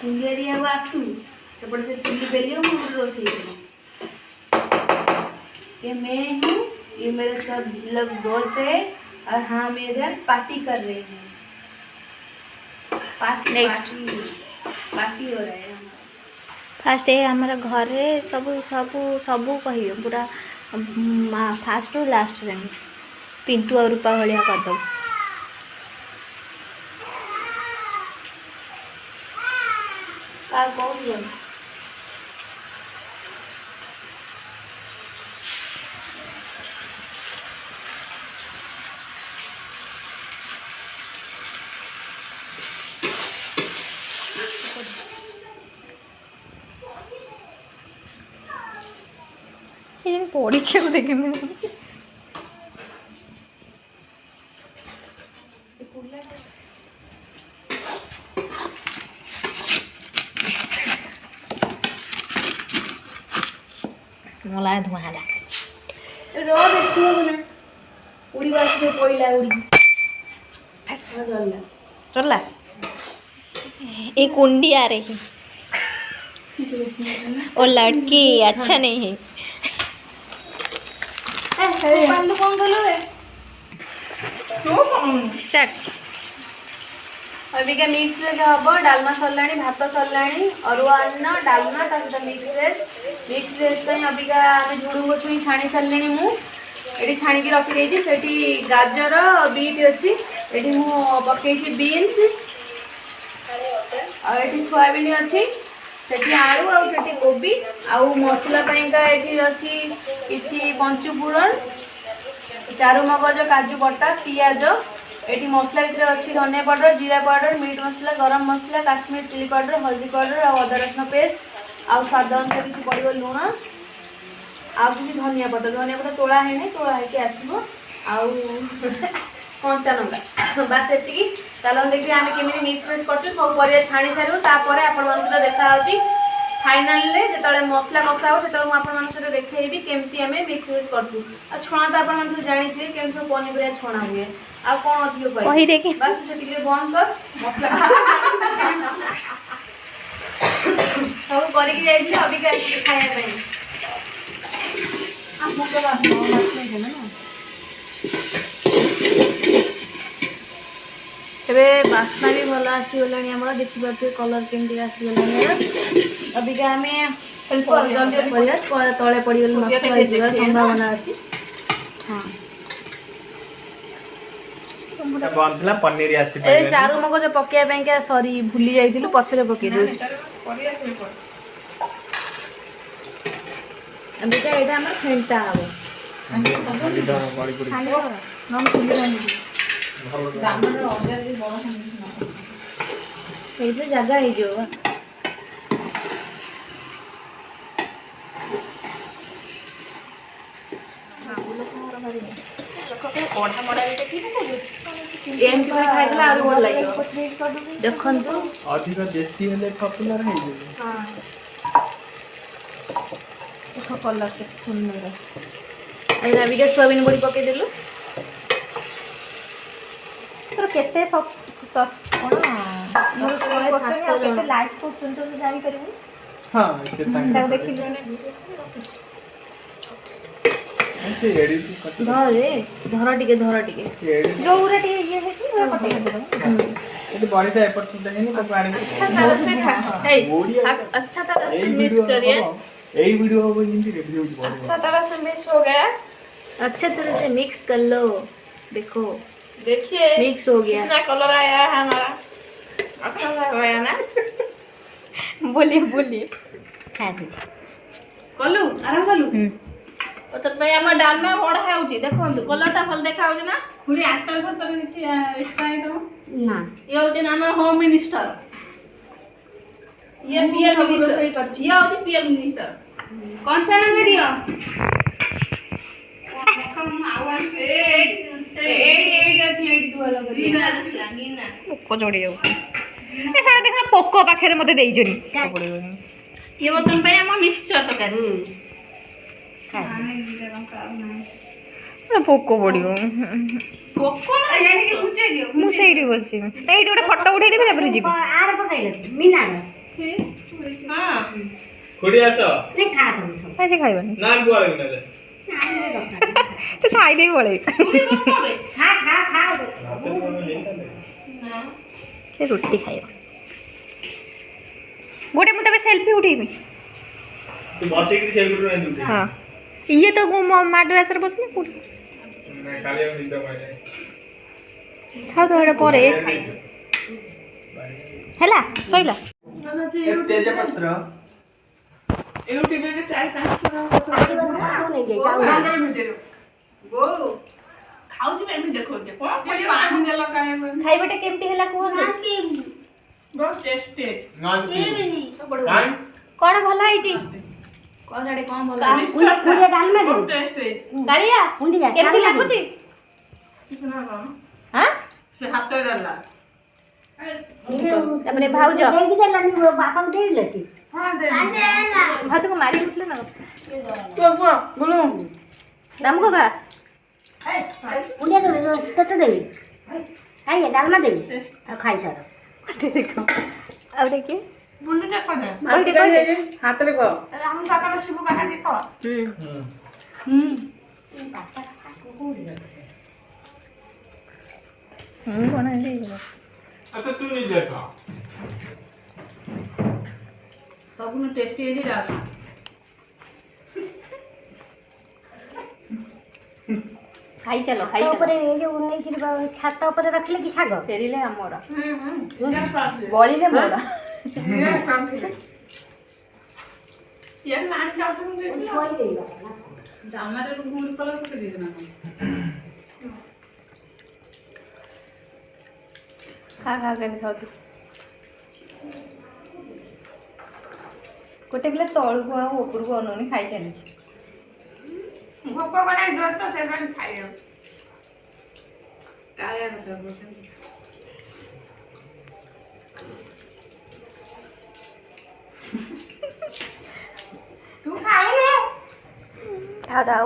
कुंडियारी अब आसू सेपटे से चुली बेलियो मुझे रोषेई करो। ये मैं हूँ, ये मेरे सब लोग दोस्त है और हाँ मेरे पार्टी कर रहे हैं। पार्टी पार्टी पार्टी हो रहा है हमारा। फास्ट ये हमारा घर रे सबू सबू सबू कही पूरा फास्ट रु लास्ट जाए पिंटू और रूपा भाया करदे। कौन पड़ी देखे मला धुआं रो देखियो ना उड़ी बस के कोइला उड़ी चला ये कुंडी आ रही और लड़की अच्छा नहीं है। कौन गलो है स्टार्ट अभी क्या मिक्स वेज हम डालमा सरला भात सरला अरुआ अन्न डालमा मिक्स वेज अबिका आम झुड़ुंग छुई छाणी सारे मुझे छाणी रखी से गाजर बीट अच्छी ये पकई बीन्स ये सोयाबीन अच्छी से आलू आठी कोबी आउ मसला अच्छी किसी पंचफूरण चारू मगज काजू बटा पियाज ये मसला भितर अच्छी धनिया पाउडर जीरा पाउडर मीट मसला गरम मसला काश्मीर चिली पाउडर हल्दी पाउडर और अदा रसुण पेस्ट आउ स्वाद अनुसार किसी पड़ो लुण आउ किसी धनिया पत्र तोड़ा है नहीं तोड़ा है आसो आउ कंचा लंका बास ये चलो देखिए आम केमी मिक्स वेज कर सब पर छाणी सारू आप देखा फाइनाल जो मसला कषा हो से मुझे देखी केमती आम मिक्स वेज करूँ छणा तो आप जानी थे केमी सब पनीपरिया छणा हुए आ कौन अधिक कही बस से बंद कर मसला सब करके अबिका खाया एबे बास्ना भी भल आसीगला देखिए कलर केमती आसीगला अबिका आम तले पड़गल नष्ट संभावना अच्छी। हाँ पनीर चारू मगज पकड़ा सरी भूली जाइलु पछरे पकई अबिका यहाँ आम फेंटा हम जगह हो देखु अधिक देसी पपुलर कलर के सुंदर अबिका सोयाबीन बड़ी पकईदेलु केते सब कौन लाइट को जानी पार हाँ देखी धर टे जो ये अच्छा तरह से मिक्स करिए यही वीडियो हो रिव्यू अच्छा तरह से मिक्स हो गया अच्छा तरह से मिक्स कर लो देखो देखिए मिक्स हो गया कितना कलर आया है हमारा अच्छा लग रहा है ना बोलिए बोलिए कलु आराम कलु तो भाई आम डालमा बड़ा है देखो कलरटा भल देखा ना पुणी आचार फाचार किसी ना ये हूँ आम होम मिनिस्टर ये पीएम मिनिस्टर ये हूँ पीएम मिनिस्टर कौन सा नंबर दियो देखना पोक पाखे मत ये बर्तन आम मिक्सचर तरकारी पोक पड़ो मुझे बस गोटे फटो उठे देवी जी ଖୁଡି ଆସ ସେ ଖାଇବନି ନା ବୁଆ ଲାଗିନା ତୁ ଖାଇଦେଇ ପଳେଇ ସେ ରୁଟି ଖାଇବ ଗୋଟେ ମୁଁ ତେବେ ସେଲ୍ଫି ଉଠେଇବି ତୁ ବସିକି ସେଲ୍ଫି ଉଠେଇ ହଁ ଇଏ ତ ମାଡ୍ରାସରେ ବସିଲେ କୋଉଠି ନା କାଲି ଆଉ ନିଦ ପାଇଲେ ଖାଉ ତ ଏଇଟା ପରେ ହେଲା ସଇଲା ତେଜପତ୍ର ଖାଇବାଟା କେମିତି ହେଲା କୁହନ୍ତୁ କଣ ଭଲ ହେଇଛି କାଳିଆ କେମିତି ଲାଗୁଛି ତାପରେ ଭାଉଜ ଭାଉଜକୁ ମାରି ଉଠିଲେ ନା ରାମ କକା ଆଉ ଟିକେ ହାତରେ କହ କଣ ଆଚ୍ଛା ତୁ ନିଜେ ଖା ସବୁଠୁ ଟେଷ୍ଟି ହେଇଛି ଡାଲମା ଖାଇଚାଲ ଛାତ ଉପରେ ରଖିଲେ କି ଶାଗ ଫେରିଲେ ଆମର ବଳିଲେ ମୋର ଡାଲମାରେ ଘୁରି କଲର ପକେଇ ଦେଇଛି ନା ଖା କେମିତି ଖାଉଛୁ ଗୋଟେ ପିଲା ତଳକୁ ଆଉ ଉପରକୁ ଅନଉନି ଖାଇ ଚାଲିଛି ଭୋକ କଲେ ଜୋର ତ ସେମାନେ ଖାଇଯାଉଛି କାଳିଆ ତୁ ଖାଉନୁ ଖାଉ